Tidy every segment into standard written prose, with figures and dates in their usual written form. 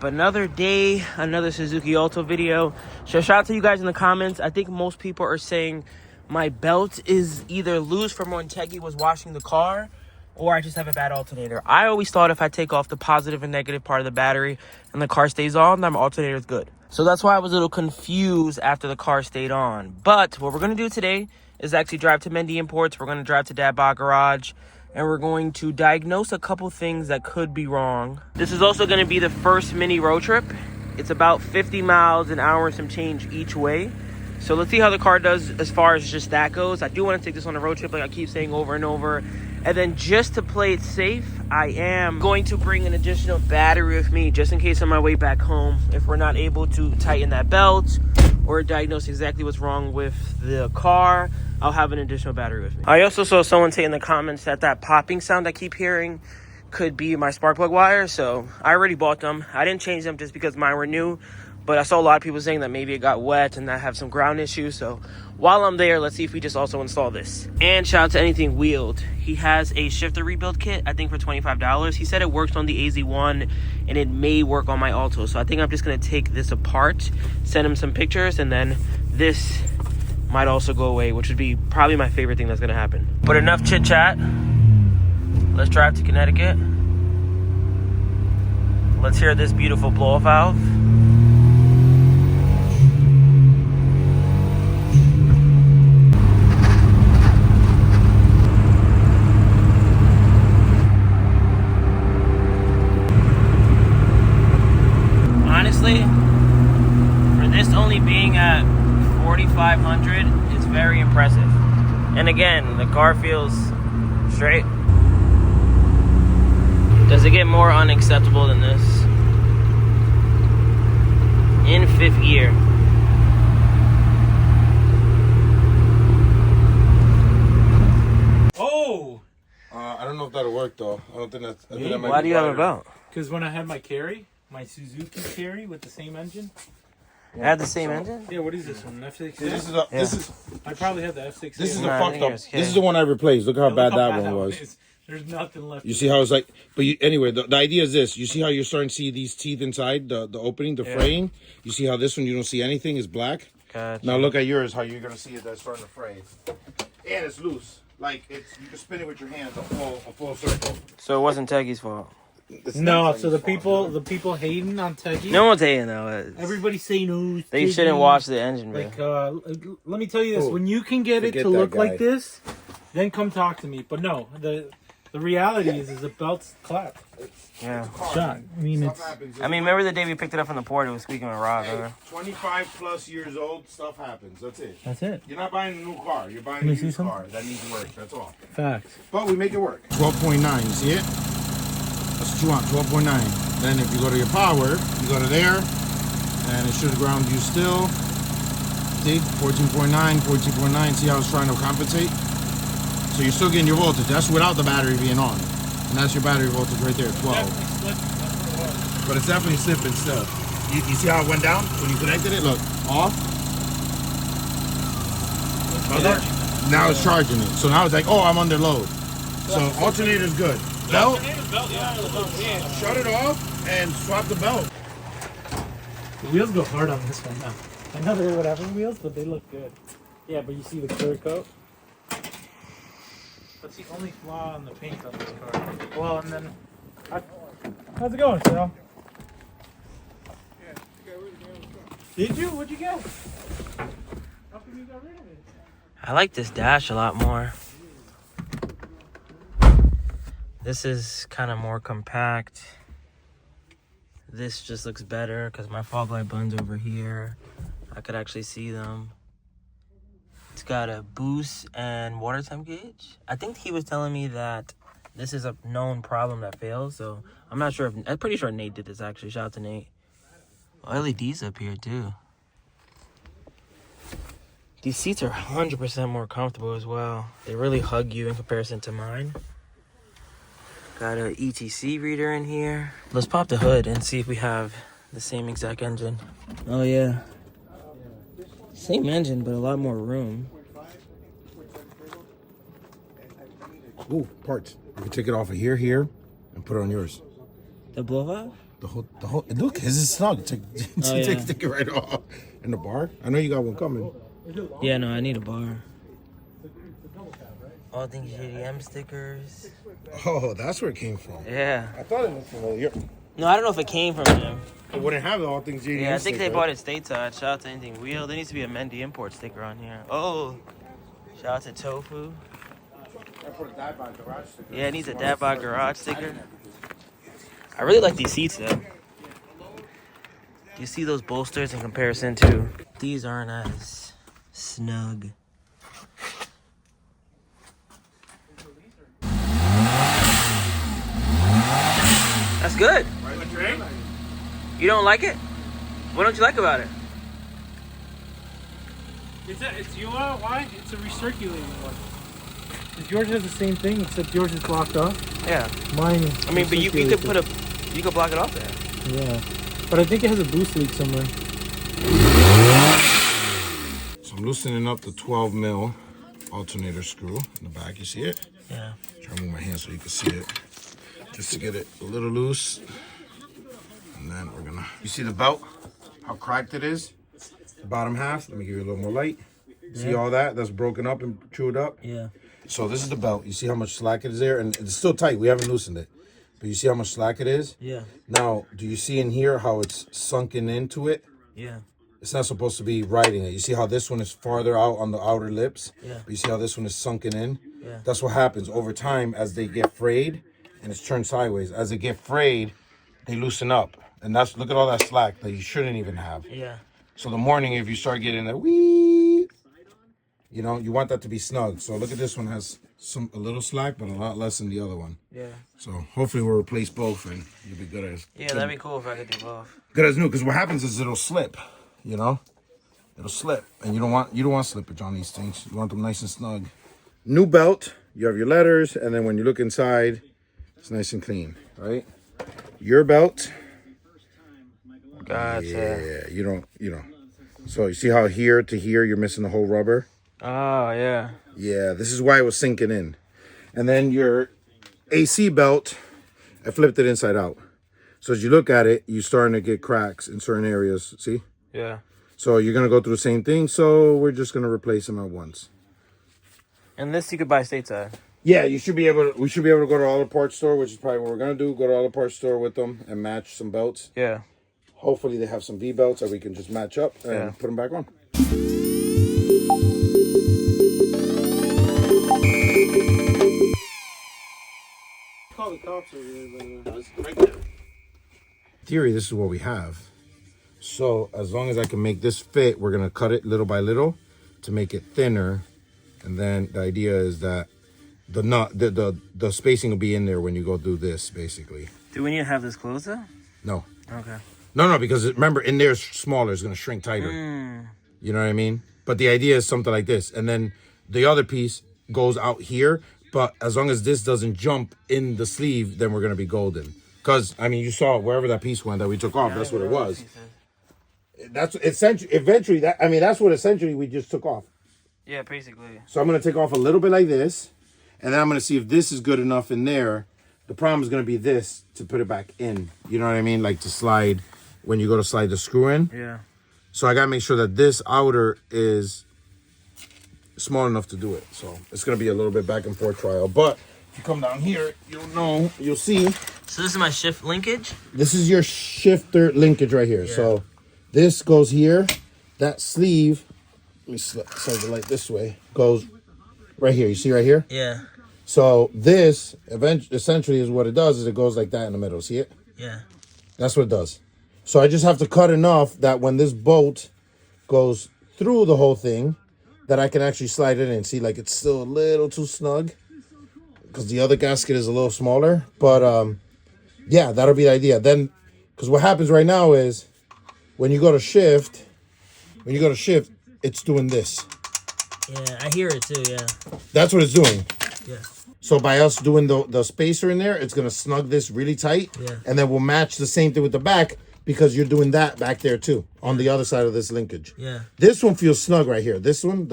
another day, another Suzuki Alto video. So shout out to you guys in the comments. I think most people are saying my belt is either loose from when Teggy was washing the car, or I just have a bad alternator. I always thought if I take off the positive and negative part of the battery and the car stays on, then my alternator is good. So that's why I was a little confused after the car stayed on. But what we're going to do today is actually drive to Mendy Imports. We're going to drive to Dadbadgarage, and we're going to diagnose a couple things that could be wrong. This is also going to be the first mini road trip. It's about 50 miles an hour and some change each way. So let's see how the car does as far as just that goes. I do want to take this on a road trip, like I keep saying over and over. And then just to play it safe, I am going to bring an additional battery with me just in case on my way back home, if we're not able to tighten that belt or diagnose exactly what's wrong with the car, I'll have an additional battery with me. I also saw someone say in the comments that popping sound I keep hearing could be my spark plug wire. So I already bought them. I didn't change them just because mine were new, but I saw a lot of people saying that maybe it got wet and I have some ground issues. So while I'm there, let's see if we just also install this. And shout out to Anything Wheeled. He has a shifter rebuild kit, I think for $25. He said it works on the AZ1 and it may work on my Alto. So I think I'm just gonna take this apart, send him some pictures, and then this might also go away, which would be probably my favorite thing that's gonna happen. But enough chit chat. Let's drive to Connecticut. Let's hear this beautiful blow-off valve. Honestly, for this only being at 4,500, it's very impressive. And again, the car feels straight. Does it get more unacceptable than this? In fifth gear. Oh! I don't know if that'll work though. I don't think that's. I think that might Why be do you have a wider. belt? Because when I had my carry, my Suzuki carry with the same engine. It had the same engine? Yeah, what is this one? F6? This is I probably had the F6. this is the Nah, I fucked think up. it was This is the one I replaced. Look how bad that one was. is. There's nothing left. You see how it's like, but anyway, the idea is this. You see how you're starting to see these teeth inside the opening, the frame? You see how this one, you don't see anything, is black? Gotcha. Now look at yours, how you're going to see it that's starting to fray. And it's loose. Like, you can spin it with your hands a full circle. So it wasn't Teggy's fault. It's No, not so the Teggy's fault. people hating on Teggy. No one's hating though. Everybody's saying, "Oh, it's They Teggy." shouldn't watch the engine, man. Like, let me tell you this: when you can get it Forget to that look guy. like this, then come talk to me. But no, the reality is the belt's clapped. Yeah. Shot. I mean, Stuff it's. happens. I mean, remember the day we picked it up from the port? It was squeaking with Rob. Hey, Remember? 25 plus years old, stuff happens. That's it. That's it. You're not buying a new car. You're buying Can a you see used some? car. That needs work. That's all. Facts. But we make it work. 12.9, you see it? That's what you want, 12.9. Then if you go to your power, you go to there, and it should ground you still. See, 14.9, 14.9. See how it's trying to compensate? So you're still getting your voltage. That's without the battery being on. And that's your battery voltage right there, 12. But it's definitely slipping still. You see how it went down when you connected it? Look, off. Now it's charging it. So now it's like, oh, I'm under load. So alternator's good. Belt, shut it off and swap the belt. The wheels go hard on this one now. I know they're whatever wheels, but they look good. Yeah, but you see the clear coat? That's the only flaw on the paint on this car. Well, and then... How's it going, Sal? Did you? What'd you get? How come you got rid of it? I like this dash a lot more. This is kind of more compact. This just looks better because my fog light buttons over here. I could actually see them. It's got a boost and water temp gauge. I think he was telling me that this is a known problem that fails, so I'm not sure if... I'm pretty sure Nate did this, actually. Shout out to Nate. LEDs up here, too. These seats are 100% more comfortable as well. They really hug you in comparison to mine. Got a ETC reader in here. Let's pop the hood and see if we have the same exact engine. Oh, yeah. Same engine, but a lot more room. Ooh, parts. You can take it off of here, and put it on yours. The blow valve? the whole. Look, his is snug. Take it right off. And the bar. I know you got one coming. Yeah, no, I need a bar. All things JDM stickers. Oh, that's where it came from. Yeah. I thought it was familiar. No, I don't know if it came from him. It wouldn't have the all things JDM. Yeah, I think they bought it stateside. Shout out to Anything Wheel. There needs to be a Mendy import sticker on here. Oh, shout out to Tofu. I put a Dadbadgarage sticker. Yeah, it needs a Dadbadgarage sticker. I really like these seats though. Do you see those bolsters in comparison to these? Aren't as snug. That's good. You don't like it? What don't you like about it? It's you know why? It's a recirculating one. Because yours has the same thing, except yours is blocked off. Yeah. Mine. I mean, but you could block it off there. Yeah. But I think it has a boost leak somewhere. So I'm loosening up the 12 mil alternator screw in the back. You see it? Yeah. Try to move my hand so you can see it. Just to get it a little loose. And then we're gonna, you see the belt? How cracked it is? The bottom half. Let me give you a little more light. See all that? That's broken up and chewed up? Yeah. So this is the belt. You see how much slack it is there? And it's still tight. We haven't loosened it. But you see how much slack it is? Yeah. Now, do you see in here how it's sunken into it? Yeah. It's not supposed to be riding it. You see how this one is farther out on the outer lips? Yeah. But you see how this one is sunken in? Yeah. That's what happens over time as they get frayed and it's turned sideways. As they get frayed, they loosen up. And that's, look at all that slack that you shouldn't even have. Yeah. So the morning, if you start getting a wee, you know, you want that to be snug. So look at this one has a little slack, but a lot less than the other one. Yeah. So hopefully we'll replace both and you'll be good as. Yeah, that'd be cool if I could do both. Good as new, because what happens is it'll slip, you know? It'll slip. And you don't want slippage on these things. You want them nice and snug. New belt, you have your letters, and then when you look inside, it's nice and clean, right? Your belt. Gotcha. Yeah, you don't. So you see how here to here you're missing the whole rubber? Oh, yeah. Yeah, this is why it was sinking in. And then your AC belt, I flipped it inside out. So as you look at it, you're starting to get cracks in certain areas, see? Yeah. So you're going to go through the same thing, so we're just going to replace them at once. And this you could buy stateside. Yeah, we should be able to go to all the parts store, which is probably what we're going to do, go to all the parts store with them and match some belts. Yeah. Hopefully they have some V belts that we can just match up and put them back on. Call the cops over here, Theory, this is what we have. So as long as I can make this fit, we're going to cut it little by little to make it thinner. And then the idea is that the spacing will be in there when you go do this, basically. Do we need to have this closer? No. Okay. No, because remember, in there, smaller is going to shrink tighter. You know what I mean? But the idea is something like this. And then the other piece goes out here. But as long as this doesn't jump in the sleeve, then we're going to be golden. Because, I mean, you saw wherever that piece went that we took off, that's what it was. That's essentially, eventually, that's what essentially we just took off. Yeah, basically. So I'm going to take off a little bit like this. And then I'm going to see if this is good enough in there. The problem is going to be this to put it back in. You know what I mean? Like to slide, when you go to slide the screw in. Yeah. So I got to make sure that this outer is small enough to do it. So it's going to be a little bit back and forth trial. But if you come down here, you'll see. So this is my shift linkage? This is your shifter linkage right here. Yeah. So this goes here. That sleeve, let me slide the light this way, goes right here. You see right here? Yeah. So this essentially is what it does is it goes like that in the middle. See it? Yeah. That's what it does. So I just have to cut enough that when this bolt goes through the whole thing, that I can actually slide it in. See, like it's still a little too snug because the other gasket is a little smaller. But yeah, that'll be the idea. Then, because what happens right now is when you go to shift, it's doing this. Yeah, I hear it too, yeah. That's what it's doing. Yeah. So by us doing the spacer in there, it's going to snug this really tight. Yeah. And then we'll match the same thing with the back because you're doing that back there too on the other side of this linkage. Yeah. This one feels snug right here. This one,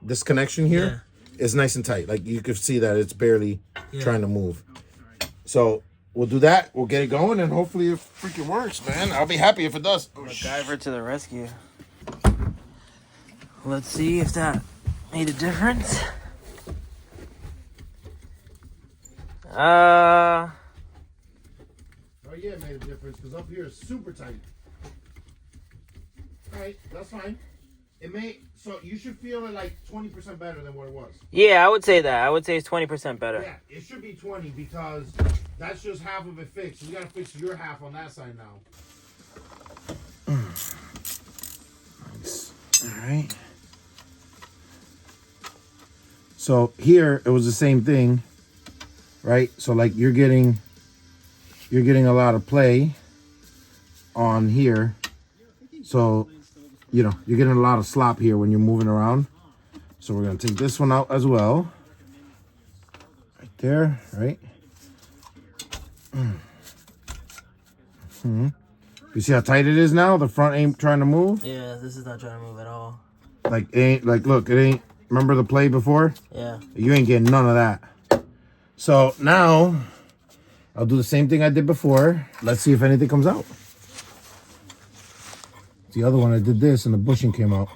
this connection here is nice and tight. Like you can see that it's barely trying to move. So we'll do that. We'll get it going, and hopefully it freaking works, man. I'll be happy if it does. MacGyver to the rescue. Let's see if that made a difference. Oh yeah, it made a difference because up here is super tight. All right, that's fine. It may, so you should feel it like 20% better than what it was. Yeah, I would say that. I would say it's 20% better. Yeah, it should be 20 because that's just half of it fixed. We gotta fix your half on that side now. Nice. All right. So here it was the same thing, right? So like you're getting a lot of play on here. So, you know, you're getting a lot of slop here when you're moving around. So we're gonna take this one out as well. Right there, right? You see how tight it is now? The front ain't trying to move. Yeah, this is not trying to move at all. Like it ain't, like look, it ain't. Remember the play before? Yeah. You ain't getting none of that. So now I'll do the same thing I did before. Let's see if anything comes out. The other one I did this and the bushing came out.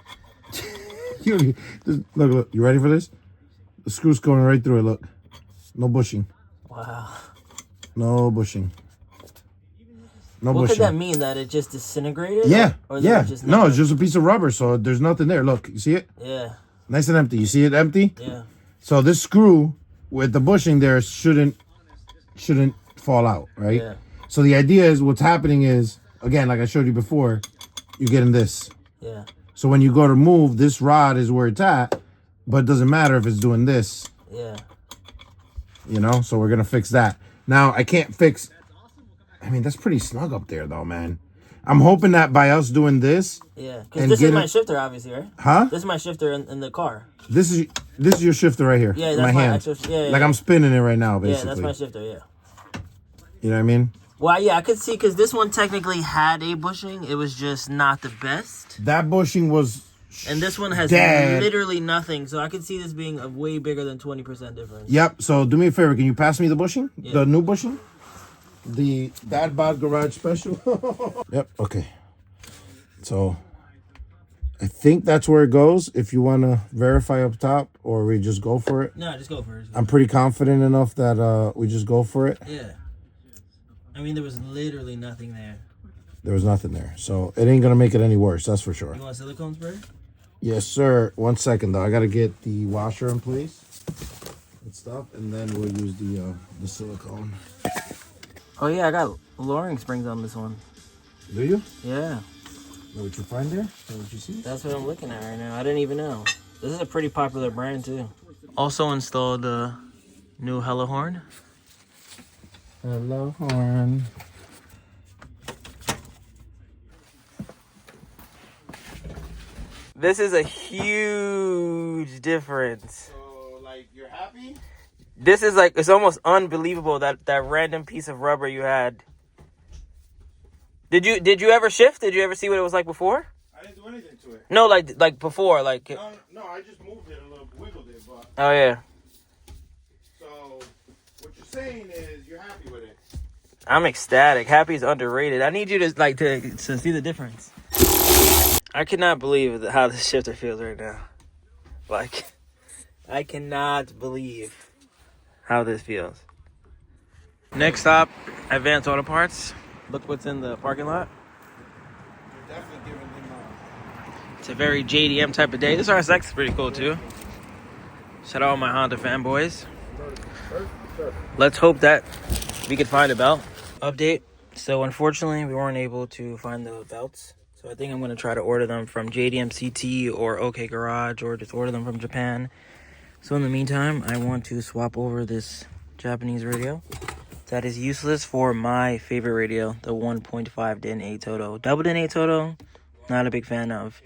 Look, you ready for this? The screw's going right through it, look. No bushing. Wow. No bushing. No what bushing. could that mean? That it just disintegrated? Yeah, or yeah. Just no, it's just a piece of rubber, so there's nothing there. Look, you see it? Yeah. Nice and empty. You see it empty? Yeah. So this screw with the bushing there shouldn't fall out, right? Yeah. So the idea is what's happening is, again, like I showed you before, you're getting this. Yeah. So when you go to move, this rod is where it's at, but it doesn't matter if it's doing this. Yeah. You know, so we're going to fix that. Now, I can't fix... I mean, that's pretty snug up there, though, man. I'm hoping that by us doing this... Yeah, because this is my shifter, obviously, right? Huh? This is my shifter in the car. This is your shifter right here. Yeah, in that's my my hand. actual... Yeah, like, I'm spinning it right now, basically. Yeah, that's my shifter, yeah. You know what I mean? Well, yeah, I could see, because this one technically had a bushing. It was just not the best. That bushing was... And this one has dead. literally nothing, so I could see this being a way bigger than 20% difference. Yep, so do me a favor. Can you pass me the bushing? Yeah. The new bushing? The Dadbadgarage special? Yep, okay. So, I think that's where it goes. If you want to verify up top, or we just go for it. No, just go for it. I'm pretty confident enough that we just go for it. Yeah. I mean, there was literally nothing there. There was nothing there. So, it ain't going to make it any worse, that's for sure. You want silicone spray? Yes, sir. 1 second, though. I got to get the washer in place and stuff, and then we'll use the silicone. Oh, yeah, I got lowering springs on this one. Do you? Yeah. Know what you find there? Know what you see? That's what I'm looking at right now. I didn't even know. This is a pretty popular brand, too. Also installed the new Hello Horn. Hello, horn. This is a huge difference. So, like, you're happy? This is like, it's almost unbelievable that random piece of rubber you had. Did you ever shift? Did you ever see what it was like before? I didn't do anything to it. No, like before, like. No, I just moved it a little, wiggled it, but. Oh yeah. So, what you're saying is you're happy with it. I'm ecstatic. Happy is underrated. I need you to see the difference. I cannot believe how this shifter feels right now. Like, I cannot believe how this feels. Next stop, Advanced Auto Parts. Look what's in the parking lot. You're definitely giving him It's a very JDM type of day. This RSX is pretty cool too. Shout out all my Honda fanboys. Let's hope that we could find a belt. Update. So unfortunately, we weren't able to find the belts. So I think I'm going to try to order them from JDM CT or OK Garage, or just order them from Japan. So in the meantime, I want to swap over this Japanese radio that is useless for my favorite radio, the 1.5 DIN Atoto. Double DIN Atoto, not a big fan of.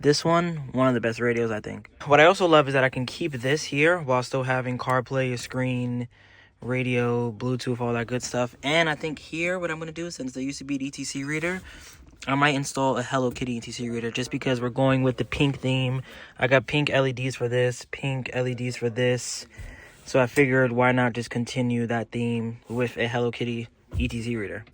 This one of the best radios, I think. What I also love is that I can keep this here while still having CarPlay, screen, radio, Bluetooth, all that good stuff. And I think here, what I'm going to do, since there used to be an ETC reader, I might install a Hello Kitty ETC reader, just because we're going with the pink theme. I got pink LEDs for this, pink LEDs for this. So I figured, why not just continue that theme with a Hello Kitty ETC reader.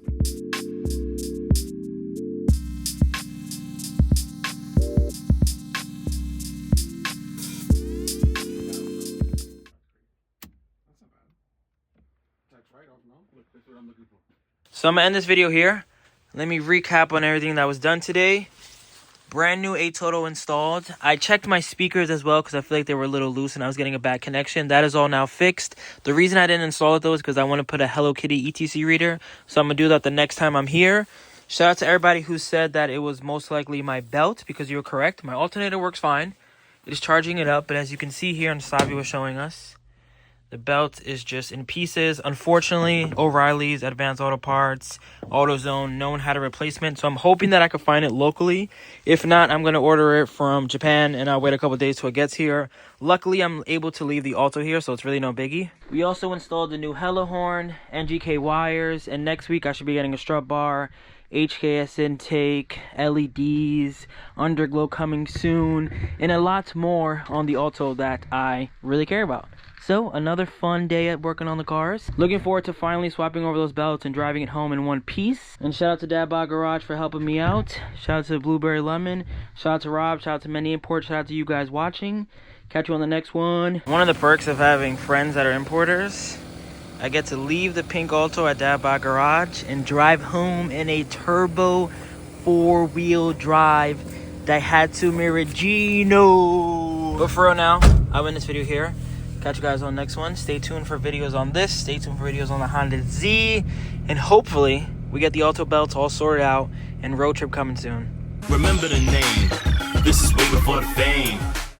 So I'm gonna end this video here. Let me recap on everything that was done today. Brand new Atoto installed. I checked my speakers as well because I feel like they were a little loose and I was getting a bad connection. That is all now fixed. The reason I didn't install it though is because I want to put a Hello Kitty ETC reader. So I'm gonna do that the next time I'm here. Shout out to everybody who said that it was most likely my belt, because you were correct. My alternator works fine. It is charging it up, but as you can see here, and Savi was showing us, the belt is just in pieces. Unfortunately, O'Reilly's, Advanced Auto Parts, AutoZone, no one had a replacement. So I'm hoping that I could find it locally. If not, I'm going to order it from Japan and I'll wait a couple days till it gets here. Luckily, I'm able to leave the Alto here, so it's really no biggie. We also installed the new Hello horn, NGK wires, and next week I should be getting a strut bar, HKS intake, LEDs, underglow coming soon, and a lot more on the Alto that I really care about. So, another fun day at working on the cars. Looking forward to finally swapping over those belts and driving it home in one piece. And shout out to Dadbadgarage for helping me out. Shout out to Blueberry Lemon. Shout out to Rob. Shout out to Mendy Import. Shout out to you guys watching. Catch you on the next one. One of the perks of having friends that are importers, I get to leave the pink Alto at Dadbadgarage and drive home in a turbo 4-wheel drive Daihatsu Miragino. But for real now, I'll end this video here. Catch you guys on the next one. Stay tuned for videos on this. Stay tuned for videos on the Honda Z. And hopefully, we get the Alto belts all sorted out and road trip coming soon. Remember the name. This is way before the fame.